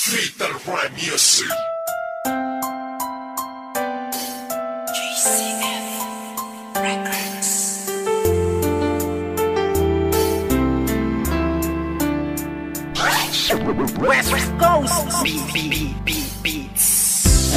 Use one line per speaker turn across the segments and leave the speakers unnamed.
Fatal Rhyme Music.
GCF Records. West Coast Beats.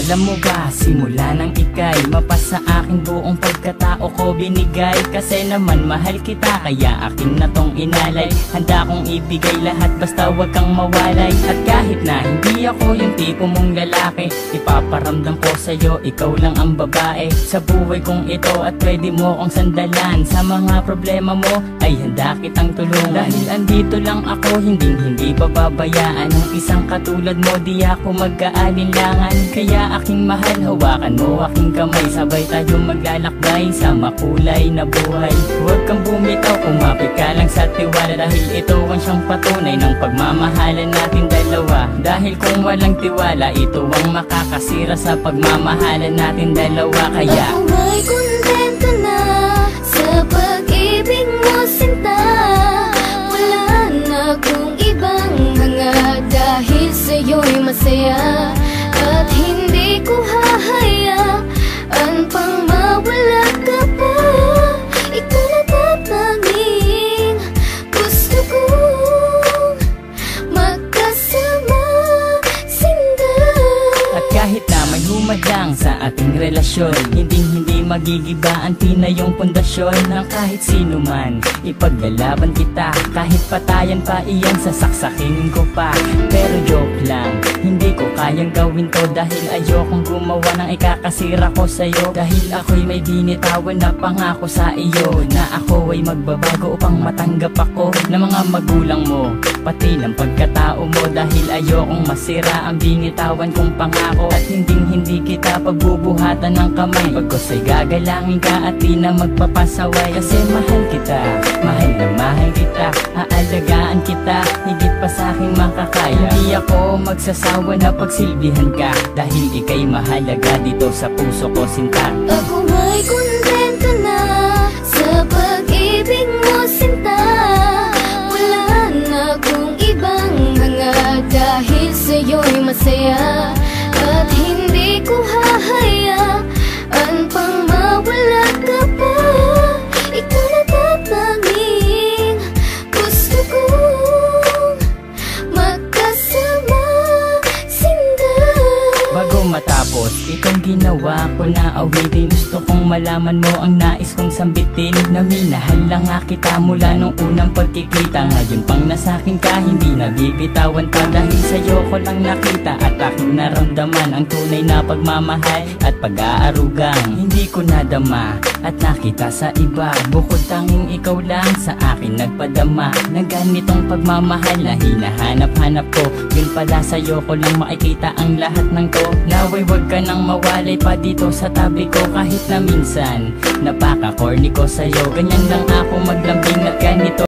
Alam mo ba, simula nang ika'y mapasa akin buong pagkatao ko binigay. Kasi naman mahal kita, kaya akin na tong inalay. Handa kong ibigay lahat basta wag kang mawalay. At kahit na hindi ako yung tipo mong lalaki, ipaparamdam ko sa'yo, ikaw lang ang babae sa buhay kong ito. At pwede mo kong sandalan sa mga problema mo, ay handa kitang tulungan. Dahil andito lang ako, hindi pababayaan ng isang katulad mo. Di ako mag-aalinlangan, kaya aking mahal, hawakan mo aking kamay. Sabay tayo maglalakbay sa makulay na buhay. Huwag kang bumitaw, kumapit ka lang sa tiwala. Dahil ito ang siyang patunay ng pagmamahalan natin dalawa. Dahil kung walang tiwala, ito ang makakasira sa pagmamahalan natin dalawa. Kaya
ako may kontento na sa pag-ibig mo, sinta. Wala na akong ibang hanga, dahil sa'yo'y masaya. At hindi ko hahayaan pang mawala ka pa. Ikaw na tatanging gusto kong magkasama, sinta.
at kahit na may humadlang sa ating relasyon, hindi magigiba ang tinayong pundasyon ng kahit sino man. Ipaglalaban kita, kahit patayan pa iyan, sasaksakin ko pa. Pero joke lang, hindi ko kayang gawin to. Dahil ayokong gumawa ng ikakasira ko sa'yo. Dahil ako'y may binitawan na pangako sa iyo, na ako ay magbabago upang matanggap ako ng mga magulang mo, pati ng pagkatao mo. Dahil ayokong masira ang binitawan kong pangako. At hindi kita pagbubuhatan ng kamay, pagkos ay gagalangin ka at di na magpapasaway. Kasi mahal kita, mahal na mahal kita, aalagaan kita higit pa sa aking makakaya. Hindi ako magsasawa na pagsilbihan ka, dahil ika'y mahalaga dito sa puso ko, sinta.
Ako may kontento na sa pag-ibig mo, sinta. Wala na akong ibang hanga, dahil sa'yo'y masaya. At hindi ko hahayaan pang mawala ka pa. Ikaw na tatanging gusto kong magkasama, sinta.
Bago matapos itong ginawa ko na awitin, gusto kong malaman mo ang nais kong sambitin. Na minahal lang nga kita mula nung unang pagkikita. Ngayon pang nasakin ka, hindi nabibitawan pa. Dahil sa'yo ko lang nakita at aking naramdaman ang tunay na pagmamahal at pag-aarugang hindi ko nadama at nakita sa iba. Bukod tanging ikaw lang sa akin nagpadama ng ganitong pagmamahal na hinahanap-hanap ko. Yun pala sa'yo ko lang makikita ang lahat ng to. Naway wag ka nang mawalay pa dito sa tabi ko. Kahit na minsan napaka-corny ko sa'yo, ganyan lang ako maglambing at ganito.